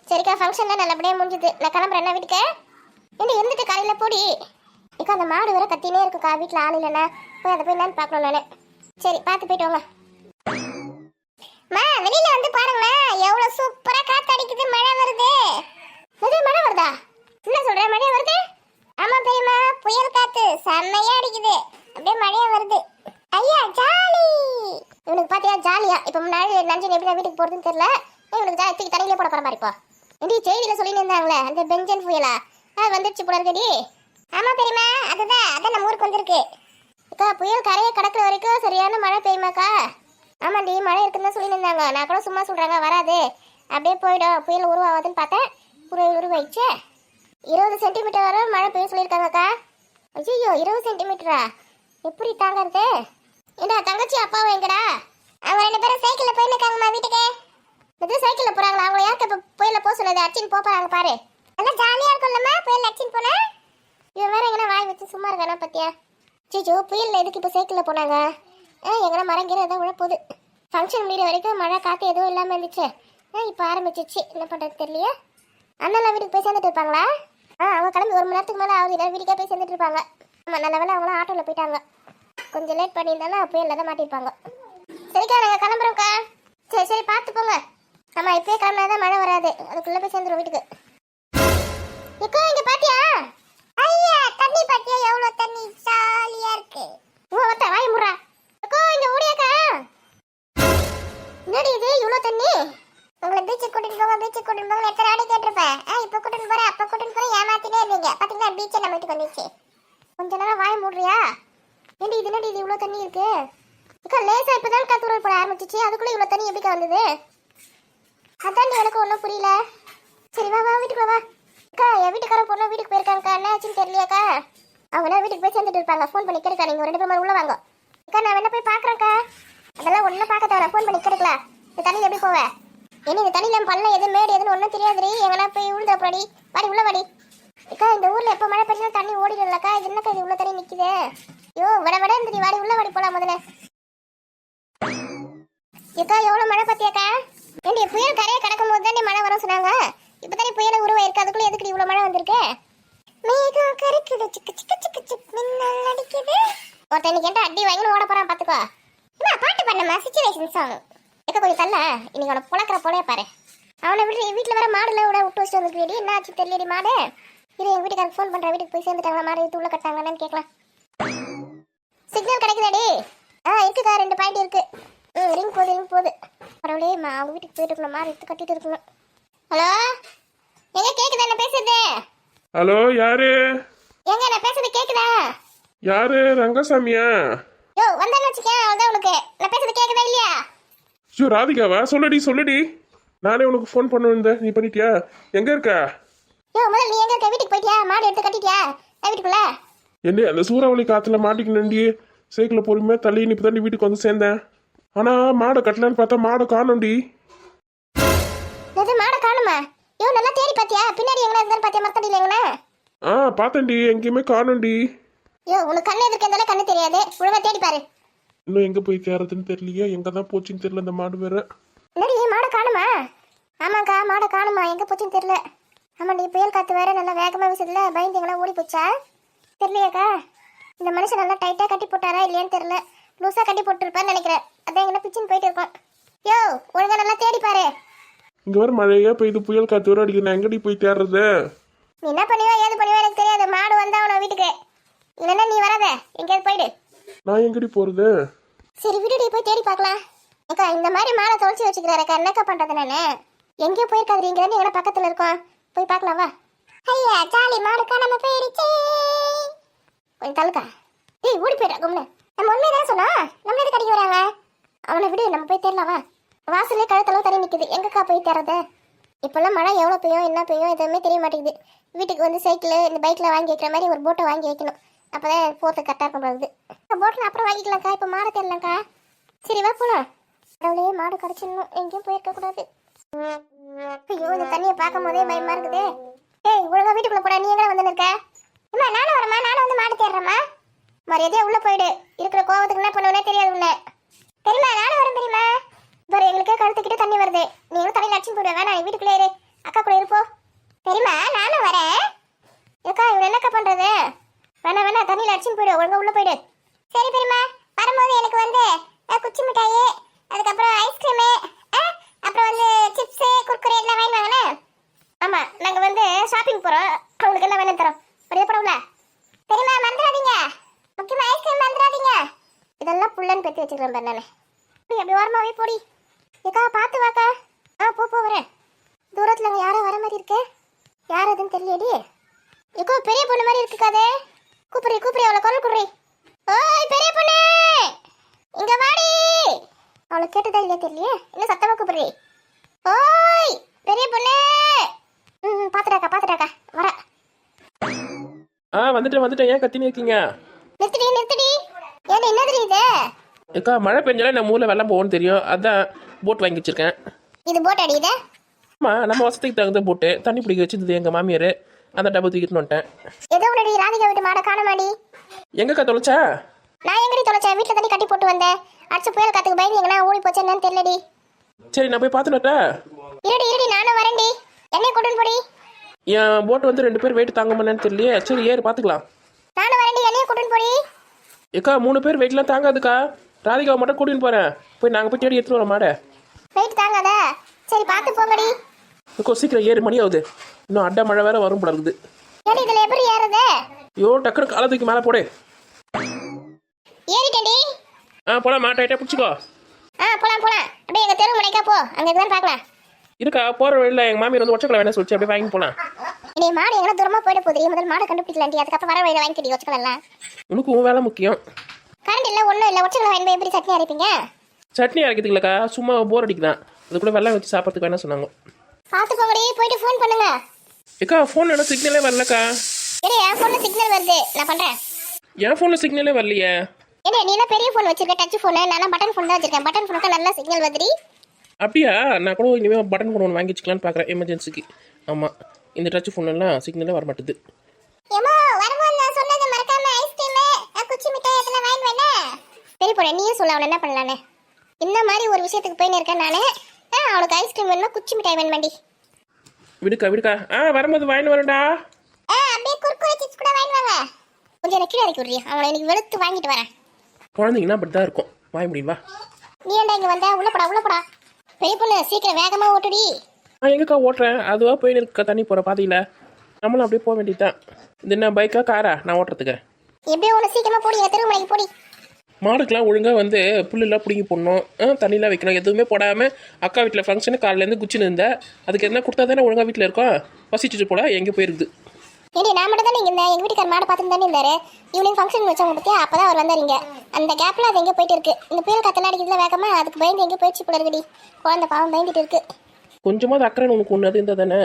சரிக்கா ஃபங்க்ஷன்லாம் நல்லபடியாக முடிஞ்சுது. நான் கிளம்புறேன் என்ன வீட்டுக்கு. என்ன இருந்துட்டு காலையில் போடி. இக்கா அந்த மாடு வேற கத்தினே இருக்குக்கா, வீட்டில் ஆள் இல்லைண்ணா. போய் அதை போய் என்னன்னு பார்க்கணும் நான். சரி பார்த்து போயிட்டு வாங்க. வெளியில வந்து பாருங்களா, எவ்வளவு சூப்பரா காத்து அடிக்குது, மழை வருது. மழை வருதா? என்ன சொல்ற, மழை வருது? ஆமா பெரியம்மா, புயல் காத்து செம்மையா அடிக்குது, அப்படியே மழையா வருது. ஐயா ஜாலி. இவனுக்கு பாத்தியா ஜாலியா. இப்ப முன்னாடி நஞ்சன் எப்படி வீட்டுக்கு போறதுன்னு தெரியல. இவனுக்கு ஜாலி தூக்கி தண்ணியிலே போட போற மாதிரி. இப்போ இப்படி செய்தியில சொல்லிட்டு இருந்தாங்களே அந்த பெஞ்சன் புயலா, அது வந்துருச்சு போல இருக்கடி. ஆமா பெரியம்மா, அதான் நம்ம ஊருக்கு வந்திருக்கு. அக்கா புயல் கரையை கடக்கிற வரைக்கும் சரியான மழை பெய்யுமாக்கா? ஆமாண்டி, மழை இருக்குன்னு சொல்லி இருந்தாங்க. நான் கூட சும்மா சொல்றாங்க வராது, அப்படியே போயிடும், புயல் உருவாகுதுன்னு பார்த்தேன். புயல் உருவாயிடுச்சு. 20 சென்டிமீட்டர் வரை மழை பெய்ய சொல்லியிருக்காங்கக்கா. ஐயோ 20 சென்டிமீட்டரா? எப்படி தாங்கிறது? ஏண்டா தங்கச்சி அப்பாவும் எங்கடா? அவங்க 2 பேரும் சைக்கிள்ல போயிருக்காங்கம்மா வீட்டுக்கு. எது சைக்கிள்ல போறாங்களா? அவங்க யாருக்கு இப்போ புயல்ல போக சொன்னது? அடிச்சுன்னு போறாங்க பாரு. நல்லா ஜாலியா இருக்கும்லம்மா புயல் அடிச்சுன்னு போனா. இவன் வேற எங்கன்னா வாய் வச்சு சும்மா இருக்கானா பத்தியா? சிச்சோ புயல்ல எதுக்கு இப்போ சைக்கிள்ல போனாங்க? எங்கன்னா மரங்கிற ஏதோ உழப்போகுது. ஃபங்க்ஷன் முடிகிற வரைக்கும் மழை காற்று எதுவும் இல்லாமல் இருந்துச்சு. இப்போ ஆரம்பிச்சிச்சு, என்ன பண்ணுறது தெரியலையே. அண்ணெல்லாம் வீட்டுக்கு போய் சேர்ந்துட்டு இருப்பாங்களா? அவங்க கிளம்பி 1 மணி நேரத்துக்கு மேலே ஆகுது, எல்லாரும் வீட்டுக்கே போய் சேர்ந்துட்டு இருப்பாங்க. ஆமாம், நல்ல வேலை அவங்களாம் ஆட்டோவில் போயிட்டாங்க. கொஞ்சம் லேட் பண்ணியிருந்தாலும் புயலில் தான் மாட்டியிருப்பாங்க. சரிக்கா நாங்கள் கிளம்புறோம்க்கா. சரி பார்த்து போங்க. ஆமாம் இப்போயே கிளம்புனா மழை வராது, அதுக்குள்ளே போய் சேர்ந்துடும் வீட்டுக்கு. இப்போ இங்கே பாத்தியா? ஐயா தண்ணி பாத்தியா, எவ்வளோ தண்ணி ஜாலியாக இருக்கு. ஒத்த வாய் முறா இங்க ஓடியாக்கா. என்னடி இது இவ்வளோ தண்ணி? உங்களை பீச்சுக்கு கூட்டிட்டு போங்க எத்தனை ஆடி கேட்டிருப்பேன். இப்போ கூட்டிட்டு போறேன் அப்போ கூட்டிட்டு போறேன் ஏமாத்தினே இருந்தீங்க. பார்த்தீங்கன்னா பீச்சை நம்ம வீட்டுக்கு வந்துச்சு. கொஞ்ச நேரம் வாய மூடுறியா? ஏண்டி இது என்னடி இது இவ்வளோ தண்ணி இருக்கு? அக்கா லேசா இப்போதான் கத்தூரல் போட ஆரம்பிச்சிச்சு, அதுக்குள்ளே இவ்வளோ தண்ணி எப்படிக்கா வந்தது? அதான் எனக்கு ஒன்றும் புரியல. சரி வா வீட்டுக்கு வா. அக்கா என் வீட்டுக்கார பொண்ணு வீட்டுக்கு போயிருக்காங்கக்கா, என்ன ஆச்சுன்னு தெரியலையாக்கா? அவங்க வீட்டுக்கு போய் சேர்ந்துட்டு இருப்பாங்க. ஃபோன் பண்ணி கேட்கா, நீங்கள் 2 பேரும் உள்ள வாங்க. அக்கா நான் வேணா போய் பார்க்குறேன்க்கா. அதெல்லாம் ஒன்றும் பார்க்க தவிர ஃபோன் பண்ணி கிடைக்கலாம். இந்த தண்ணியில் எப்படி போவேன்? ஏன்னா இந்த தண்ணியில் பல்ல எது மேடு எதுன்னு ஒன்றும் தெரியாதுரி. எங்கன்னா போய் விழுந்துறப்படி வாடி உள்ள வாடி. அக்கா இந்த ஊரில் எப்போ மழை பெய்யுனா தண்ணி ஓடிடலக்கா. இது என்னக்கா இது இவ்வளோ தண்ணி நிற்குது? ஐயோ விட இருந்துடி, வாடி உள்ள வாடி போகலாம் முதல்ல. அக்கா எவ்வளோ மழை பார்த்தியாக்கா? ஏண்டி புயல் கரையை கடக்கும் போது தாண்டி மழை வரும் சொன்னாங்க. இப்போ தானே புயலை உருவாயிருக்கு, அதுக்குள்ளே எதுக்கு இவ்வளோ மழை வந்திருக்கு? மேகம் கருக்குது, சிக்கு சிக்கு சிக்கு சிக்கு மின்னல் அடிக்குது. ஒருத்தன் இன்னைக்கு என்கிட்ட அடி வாங்கின்னு ஓட போறான் பாத்துக்கோ. என்ன பாட்டு பண்ணமா சிச்சுவேஷன் சாங். எக்க கொஞ்சம் தள்ள, இன்னைக்கு அவனை புழக்கிற போலே பாரு. அவனை வீட்டில் வர மாடுல விட்டு வச்சுட்டு வந்துருக்கீடி. என்ன ஆச்சு தெரியலடி மாடு. இது எங்கள் வீட்டுக்காரருக்கு ஃபோன் பண்ணுற, வீட்டுக்கு போய் சேர்ந்துட்டாங்களா, மாடு எடுத்து உள்ள கட்டாங்களான்னு கேட்கலாம். சிக்னல் கிடைக்குதாடி? இருக்குக்கா 2 பாயிண்ட் இருக்கு. ரிங் போகுது. பரவாயில்லையே அவங்க வீட்டுக்கு போயிட்டு இருக்கணும், மாடு எடுத்து கட்டிட்டு இருக்கணும். ஹலோ எங்க கேக்குதா என்ன பேசுறது? ஹலோ யாரு? எங்க நான் பேசுறது கேக்குதா? யாரு? ரங்கசாமியா? யோ வந்தான்னு வச்சுக்கேன், அதான் உனக்கு நான் பேசுறது கேக்குதா இல்லையா? ஐயோ ராதிகாவா? சொல்லுடி. நானே உனக்கு ஃபோன் பண்ண வந்தேன், நீ பண்ணிட்டியா? எங்க இருக்க? யோ முதல்ல நீ எங்க இருக்க? வீட்டுக்கு போயிட்டியா? மாடு எடுத்து கட்டிட்டியா வீட்டுக்குள்ள? என்ன அந்த சூறாவளி காத்துல மாட்டிக்கணுண்டி. சைக்கிள பொறுமையா தள்ளி இப்போ தாண்டி வீட்டுக்கு வந்து சேர்ந்தேன். ஆனா மாடை கட்டலான்னு பார்த்தா மாடை காணோண்டி. எது மாடை காணுமா? யோ நல்லா தேடி பாத்தியா? பின்னாடி எங்கனா இருந்தாலும் பாத்தியா? மரத்தடியில எங்கனா? பார்த்தேன்டி, எங்கேயுமே காணோண்டி. யோ உனக்கு கண்ணு எதுக்கு இருந்தாலும் கண்ணு தெரியாது, ஒழுங்கா தேடி பாரு. இன்னும் எங்க போய் தேறதுன்னு தெரியலையே, எங்க தான் போச்சுன்னு தெரியல இந்த மாடு வேற. என்னடி மாடை காணுமா? ஆமாக்கா மாடை காணுமா, எங்க போச்சுன்னு தெரியல. ஆமாண்டி புயல் காத்து வேற நல்லா வேகமா வீசுதுல, பயந்து எங்கனா ஓடி போச்சா தெரியலையாக்கா? இந்த மனுஷன் நல்லா டைட்டா கட்டி போட்டாரா இல்லையான்னு தெரியல. லூசா கட்டி போட்டுருப்பான்னு நினைக்கிறேன். அதான் எங்கன்னா பிச்சுன்னு போயிட்டு இருக்கோம். யோ ஒழுங்கா நல்லா தேடி பாரு. இங்க வர மழையா பெய்து, புயல் காத்து வர அடிக்குது, நான் எங்கடி போய் தேடுறது? நீ என்ன பண்ணுவா ஏது பண்ணுவா எனக்கு தெரியாது. மாடு வந்தா அவன வீட்டுக்கு, இல்லைன்னா நீ வராத எங்கேயாவது போயிடு. நான் எங்கடி போறது? சரி விடுடி போய் தேடி பார்க்கலாம். அக்கா இந்த மாதிரி மாடை தொலைச்சி வச்சுக்கிறாருக்கா, என்னக்கா பண்றது? நானு எங்கேயோ போயிருக்காது, இங்க இருந்து எங்கன்னா பக்கத்துல இருக்கோம், போய் பார்க்கலாம் வா. ஐயா ஜாலி மாடுக்கா நம்ம போயிருச்சே. கொஞ்சம் தள்ளுக்கா. ஏய் ஓடி போயிடா கும்னு. நம்ம உண்மையதான் சொன்னோம், நம்ம எது கடிக்க வராங்க? அவனை விடு, நம்ம போய் தேடலாம் வா. வாசல்லே கழுத்தளவு தண்ணி நிற்குது, எங்கக்கா போய் தேடுறது? இப்போல்லாம் மழை எவ்வளோ பெய்யும் என்ன பெய்யும் எதுவுமே தெரிய மாட்டேங்குது. வீட்டுக்கு வந்து சைக்கிள் இந்த பைக்கில் வாங்கி வைக்கிற மாதிரி ஒரு போட்டை வாங்கி வைக்கணும், அப்போ தான் போகிறதுக்கு கரெக்டாக பண்ணுறது. போட்டில் அப்புறம் வாங்கிக்கலாம்க்கா, இப்போ மாடை தேடலாம்க்கா. சரி வா போகலாம். கடவுளே மாடு கிடச்சிடணும், எங்கேயும் போயிருக்கக்கூடாது. ஐயோ இந்த தண்ணியை பார்க்கும் போதே பயமாக இருக்குது. ஏய் ஒழுங்கா வீட்டுக்குள்ளே போட, நீ எங்கே வந்து இருக்க? அம்மா நானும் வரேம்மா, நானும் வந்து மாடு தேடுறேம்மா. மரியாதையா உள்ளே போயிடு, இருக்கிற கோவத்துக்கு என்ன பண்ணுவேனே தெரியாது உள்ள. தெரியுமா நானும் வரேன் தெரியுமா? பாரு எங்களுக்கே கழுத்துக்கிட்ட தண்ணி வருது, நீங்களும் தண்ணியில் அடிச்சுன்னு போயிடுவேன். நான் வீட்டுக்குள்ளே இரு, அக்கா கூட இரு. ஏற்றி வச்சுக்கிறேன் பாரு நான். அப்படி ஓரமாவே போடி. ஏக்கா பார்த்து வாக்கா. போ வரேன். தூரத்தில் அங்கே யாரோ வர மாதிரி இருக்கு. யார் அதுன்னு தெரியலடி. ஏக்கோ பெரிய பொண்ணு மாதிரி இருக்குக்காதே. கூப்பிடுறி அவளை குரல் கொடுறி. ஓய் பெரிய பொண்ணு இங்க வாடி. அவளை கேட்டதா இல்லையா தெரியலையே. இன்னும் சத்தமா கூப்பிடுறி. ஓய் பெரிய பொண்ணு. பாத்துட்டாக்கா வர. வந்துட்டேன் ஏன் கத்தினே இருக்கீங்க? நிறுத்தடி. ஏன் என்ன தெரியுது? ஏக்கா மழை பெஞ்சாலே நம்ம ஊரில் வெள்ளம் போகணும்னு தெரியும், அதான் போட் வாங்கி வச்சிருக்கேன். இது போட் அடியுது. ஆமாம், நம்ம வசதிக்கு தகுந்த போட்டு தண்ணி பிடிக்க வச்சிருந்தது எங்கள் மாமியார், அந்த டப்பு தூக்கிட்டு வந்துட்டேன். ஏதோ உடனே ராதிகா வீட்டு மாட காணமாடி. எங்கக்கா தொலைச்சா? நான் எங்கடி தொலைச்சேன்? வீட்டில் தண்ணி கட்டி போட்டு வந்தேன். அடிச்சு புயல் காத்துக்கு பயந்து எங்கன்னா ஓடி போச்சு என்னன்னு தெரியலடி. சரி நான் போய் பார்த்துட்டா. இருடி நானும் வரேன்டி. என்னைய கொண்டு போடி. என் போட்டு வந்து 2 பேர் வெயிட் தாங்க மாட்டேன்னு தெரியலையே. சரி ஏறு பார்த்துக்கலாம். நானும் வரேன்டி. என்னைய கொண்டு போடி. ஏக்கா 3 பேர் வெயிட்லாம் தாங்காதுக்கா. ராதிகாவை மட்டும் கூட்டின்னு போகிறேன். நாங்கள் போய் தேடி எடுத்துட்டு வரோம் மாடை. வெயிட் தாங்காத. சரி பார்த்து போங்கடி. இப்போ சீக்கிரம் ஏறு, மணி ஆகுது. இன்னும் அட்டை மழை வேற வரும் போல இருக்குது. ஏடி இதில் எப்படி ஏறுது? ஐயோ டக்குனு காலை தூக்கி மேலே போடு. ஏறிட்டேன்டி. போலாம், மாட்டாயிட்டே பிடிச்சிக்கோ. போலாம். அப்படியே எங்கள் தெரு முனைக்கா போ. அங்கே தான் பார்க்கலாம். இருக்கா போகிற வழியில் எங்கள் மாமியார் வந்து ஒச்சக்கலை வேணா சொல்லிச்சு, அப்படியே வாங்கி போகலாம். இனி மாடு எங்கன்னா தூரமாக போயிட போகுது. முதல் மாடை கண்டுபிடிக்கலாண்டி. அதுக்கப்புறம் வர வழியில் வாங்கிக்கிட்டி ஒச்சக்கலாம். உனக்கு உன் வேலை முக்கியம். கரண்ட் இல்லை ஒன்றும் இல்லை. ஒச்சக்கலை வாங்கி போய் எப்படி சட்னி அரைப்பீங்க? சட்னி அரைக்கிறதுலக்கா சும்மா போர் அடிக்குதான். அதுக்குள்ளே வெள்ளம் வச்சு சாப்பிட்றதுக்கு வேணா சொன்னாங்க. பார்த்து போங்கடி. போயிட்டு ஃபோன் பண்ணுங்க. ஏக்கா ஃபோன் என்ன சிக்னலே வரலக்கா. ஏடி என் ஃபோனில் சிக்னல் வருது. நான் பண்ணுறேன். என் ஃபோனில் சிக்னலே வரலையே. ஏடி நீ என்ன பெரிய ஃபோன் வச்சிருக்க? Touch phone. நான் பட்டன் ஃபோன் தான் வச்சிருக்கேன். பட்டன் ஃபோனுக்கு நல்லா சிக்னல் வருதுடி. அப்படியா? நான் கூட இனிமேல் பட்டன் ஃபோன் ஒன்று வாங்கி வச்சுக்கலான்னு பார்க்குறேன் எமர்ஜென்சிக்கு. ஆமாம், இந்த டச் ஃபோன்லாம் சிக்னலே வர மாட்டுது. ஏமா வரும்போது நான் சொன்னது மறக்காம ஐஸ்கிரீம் குச்சி மிட்டாய் அதெல்லாம் வாங்கி வேணா. பெரிய பொண்ணு நீயும் சொல்ல அவனை என்ன பண்ணலான்னு. இந்த மாதிரி ஒரு விஷயத்துக்கு போயின்னு இருக்கேன் நான். அவளுக்கு ஐஸ்கிரீம் வேணுமா குச்சி மிட்டாய் வேணுமாண்டி. விடுக்கா வரும்போது வாங்கிட்டு வரேன்டா. அப்படியே குறுக்குறை சிப்ஸ் கூட வாங்கி வாங்க. கொஞ்சம் எனக்கு கீழே இறக்கி விடுறியா? அவனை இன்னைக்கு வெளுத்து வாங்கிட்டு வரேன். குழந்தைங்கன்னா அப்படி தான் இருக்கும். வாங்க முடியுமா? நீ ஏன்டா இங்கே வந்த? உள்ள போடா. பெரிய பொண்ணு சீக்கிரம் வேகமாக ஓட்டுடி. எங்கக்கா ஓட்டுறேன்? அதுவாக போய் இருக்கா தண்ணி போகிற பாதையில். நம்மளும் அப்படியே போக வேண்டியதுதான். இது என்ன பைக்கா காரா நான் ஓட்டுறதுக்கு? எப்படியோ ஒன்று சீக்கிரமாக போடி. எங்கள் தெருமலைக்கு போடி. மாடுக்கெலாம் ஒழுங்காக வந்து புல்லெல்லாம் பிடிங்கி போடணும், தண்ணிலாம் வைக்கணும். எதுவுமே போடாமல் அக்கா வீட்டில் ஃபங்க்ஷனு காலையிலேருந்து குச்சின்னு இருந்தேன். அதுக்கு என்ன கொடுத்தா தானே ஒழுங்காக வீட்டில் இருக்கோம். பசிச்சுட்டு போட எங்கே போயிருக்குது. ஏடி நான் மட்டும் தானே இங்கே இருந்தேன். எங்கள் வீட்டுக்கார மாடை பார்த்துட்டு தானே இருந்தாரு. ஈவினிங் ஃபங்க்ஷன் வச்சவங்க பற்றியா அப்போ தான் அவர் வந்தார் இங்கே. அந்த கேப்பில் அது எங்கே போயிட்டு இருக்கு. இந்த புயல் காத்தெல்லாம் அடிக்கிறதுல வேகமாக அதுக்கு பயந்து எங்கே போயிடுச்சு போல இருக்குடி. குழந்தை பாவம் பயந்துட்டு இருக்கு. கொஞ்சமாவது அக்கறை உனக்கு ஒன்று அது இருந்தால் தானே.